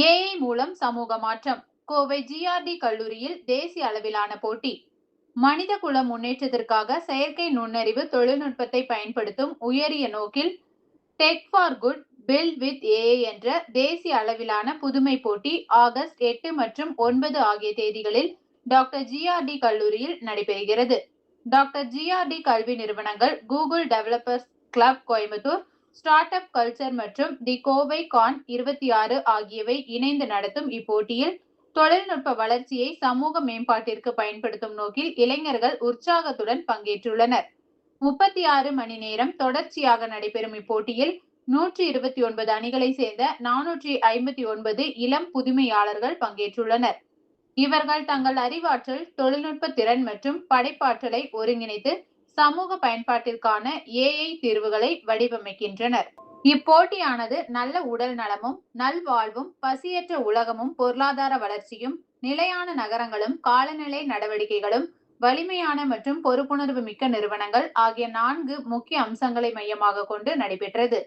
AI மூலம் சமூக மாற்றம். கோவை ஜிஆர்டி கல்லூரியில் தேசிய அளவிலான போட்டி. மனித குல முன்னேற்றத்திற்காக செயற்கை நுண்ணறிவு தொழில்நுட்பத்தை பயன்படுத்தும் உயரிய நோக்கில் tech for good build with AI என்ற தேசிய அளவிலான புதுமை போட்டி ஆகஸ்ட் 8 மற்றும் 9 ஆகிய தேதிகளில் டாக்டர் ஜிஆர்டி கல்லூரியில் நடைபெறுகிறது. டாக்டர் ஜிஆர்டி கல்வி நிறுவனங்கள், Google developers club Coimbatore, start up culture மற்றும் தி கோவை கான் 26 ஆகியவை இணைந்து நடத்தும் இப்போட்டியில் தொழில்நுட்ப வளர்ச்சியை சமூக மேம்பாட்டிற்கு பயன்படுத்தும் நோக்கில் இளைஞர்கள் உற்சாகத்துடன் பங்கேற்றுள்ளனர். 36 மணி நேரம் தொடர்ச்சியாக நடைபெறும் இப்போட்டியில் 129 அணிகளை சேர்ந்த 459 இளம் புதுமையாளர்கள் பங்கேற்றுள்ளனர். இவர்கள் தங்கள் அறிவாற்றல், தொழில்நுட்ப திறன் மற்றும் படைப்பாற்றலை ஒருங்கிணைத்து சமூக பயன்பாட்டிற்கான ஏஐ தீர்வுகளை வடிவமைக்கின்றனர். இப்போட்டியானது நல்ல உடல் நலமும், நல்வாழ்வும், பசியற்ற உலகமும், பொருளாதார வளர்ச்சியும், நிலையான நகரங்களும், காலநிலை நடவடிக்கைகளும், வலிமையான மற்றும் பொறுப்புணர்வு மிக்க நிறுவனங்கள் ஆகிய 4 முக்கிய அம்சங்களை மையமாக கொண்டு நடைபெற்றது.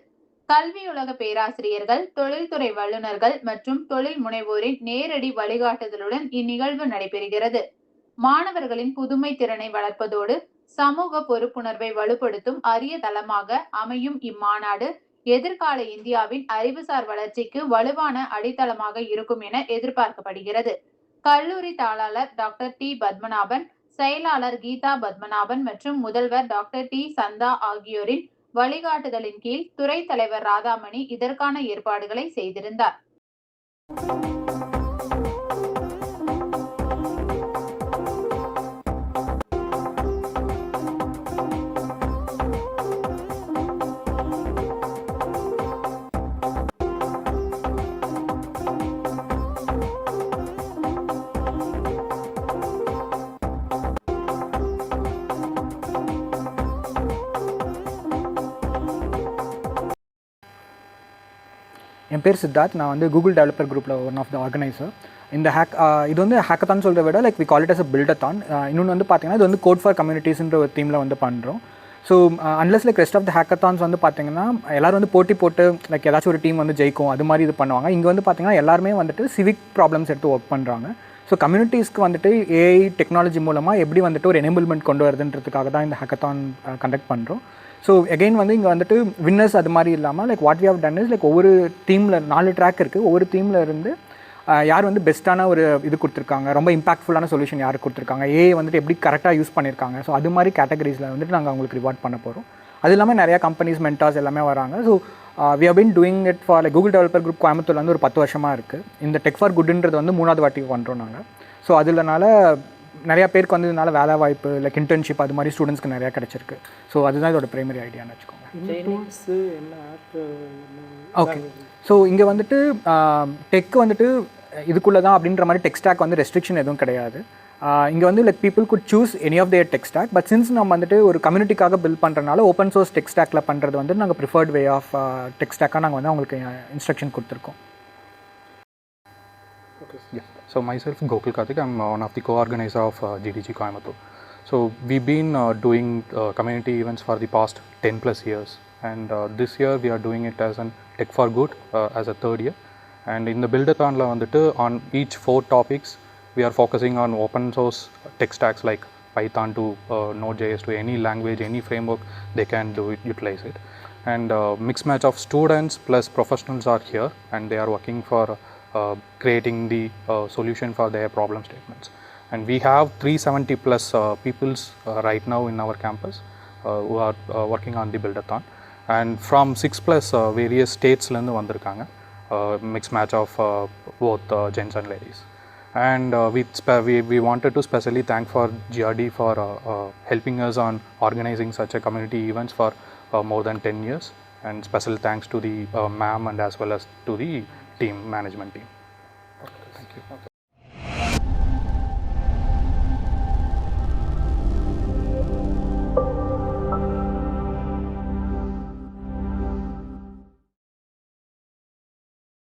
கல்வியுலக பேராசிரியர்கள், தொழில்துறை வல்லுநர்கள் மற்றும் தொழில் முனைவோரின் நேரடி வழிகாட்டுதலுடன் இந்நிகழ்வு நடைபெறுகிறது. மாணவர்களின் புதுமை திறனை வளர்ப்பதோடு சமூக பொறுப்புணர்வை வலுப்படுத்தும் அரிய தளமாக அமையும் இம்மாநாடு எதிர்கால இந்தியாவின் அறிவுசார் வளர்ச்சிக்கு வலுவான அடித்தளமாக இருக்கும் என எதிர்பார்க்கப்படுகிறது. கல்லூரி தாளாளர் டாக்டர் டி பத்மநாபன், செயலாளர் கீதா பத்மநாபன் மற்றும் முதல்வர் டாக்டர் டி சந்தா ஆகியோரின் வழிகாட்டுதலின் கீழ் துறை தலைவர் ராதாமணி இதற்கான ஏற்பாடுகளை செய்திருந்தார். என் பேர் சித்தார்த். நான் வந்து கூகுள் டெவலப்பர் குரூப்பில் ஒன் ஆஃப் த ஆர்கனைசர். இந்த இது வந்து ஹேக்கத்தான் சொல்கிறத விட like we call it as a buildathon. இன்னொன்று வந்து பார்த்தீங்கன்னா இது வந்து கோட் ஃபார் கம்யூனிட்டிஸ்ன்ற ஒரு தீமில் வந்து பண்ணுறோம். So unless like rest of the hackathons வந்து பார்த்தீங்கன்னா எல்லோரும் வந்து போட்டி போட்டு லைக் ஏதாச்சும் ஒரு டீம் வந்து ஜெயிக்கும் அது மாதிரி இது பண்ணுவாங்க. இங்கே வந்து பார்த்தீங்கன்னா எல்லாருமே வந்துட்டு சிவிக் ப்ராப்ளம்ஸ் எடுத்து ஒர்க் பண்ணுறாங்க. ஸோ கம்யூனிட்டிஸ்க்கு வந்துட்டு ஏஐ டெக்னாலஜி மூலமாக எப்படி வந்துட்டு ஒரு எனேபிள்மெண்ட் கொண்டு வருதுன்றதுக்காக தான் இந்த ஹேக்கத்தான் கண்டக்ட் பண்ணுறோம். ஸோ எகெயின் வந்து இங்கே வந்துட்டு வின்னர்ஸ் அது மாதிரி இல்லாமல் like what we have done is like ஒவ்வொரு டீமில் 4 ட்ராக் இருக்குது. ஒவ்வொரு டீமில் இருந்து யார் வந்து பெஸ்ட்டான ஒரு இது கொடுத்துருக்காங்க, ரொம்ப இம்பாக்ட்ஃபுல்லான சொல்யூஷன் யார் கொடுத்துருக்காங்க, ஏஐ வந்துட்டு எப்படி கரெக்டாக யூஸ் பண்ணியிருக்காங்க. ஸோ அது மாதிரி கேட்டகரிஸில் வந்துட்டு நாங்கள் அவங்களுக்கு ரிவார்ட் பண்ண போகிறோம். அது இல்லாமல் நிறையா கம்பெனிஸ், மென்டார்ஸ் எல்லாமே வராங்க. So we have been doing it for like Google developer group கோயம்புத்தூர்ல வந்து ஒரு 10 வருஷமாக இருக்குது. இந்த டெக் ஃபார் குட்ன்றது வந்து 3வது வாட்டி பண்ணுறோம் நாங்கள். ஸோ அதுலனால நிறையா பேருக்கு வந்து இதனால் வேலை வாய்ப்பு லைக் இன்டர்ன்ஷிப் அது மாதிரி ஸ்டூடெண்ட்ஸ்க்கு நிறையா கிடச்சிருக்கு. ஸோ அதுதான் இதோட ப்ரைமரி ஐடியான்னு வச்சுக்கோங்க. ஓகே. ஸோ இங்கே வந்துட்டு டெக் வந்துட்டு இதுக்குள்ளே தான் அப்படின்ற மாதிரி டெக் ஸ்டாக் வந்து ரெஸ்ட்ரிக்ஷன் எதுவும் கிடையாது. இங்கே வந்து like people could choose any of their tech stack. But since நம்ம வந்துட்டு ஒரு கம்யூனிட்டிக்காக பில்ட் பண்ணுறதுனால ஓப்பன் சோர்ஸ் டெக் ஸ்டாக்கில் பண்ணுறது வந்து நாங்கள் ப்ரிஃபர்ட் வே ஆஃப் டெக் ஸ்டாக்காக நாங்கள் வந்து அவங்களுக்கு இன்ஸ்ட்ரக்ஷன் கொடுத்துருக்கோம். Yeah. So myself, Gokul Karthik, I'm one of the co-organizer of GDG Coimbatore. So we've been doing community events for the past 10 plus years, and this year we are doing it as an Tech for Good as a 3rd year. And in the Buildathon la vandittu on each 4 topics we are focusing on open source tech stacks like Python to Node.js to any language, any framework they can do it, utilize it. And mixed match of students plus professionals are here, and they are working for creating the solution for their problem statements. And we have 370 plus peoples right now in our campus who are working on the Buildathon, and from 6 plus various states landu vandirukanga, mixed match of both gents and ladies. And we wanted to specially thank for GRD for helping us on organizing such a community events for more than 10 years, and special thanks to the ma'am and as well as to the team, management team. Thank you.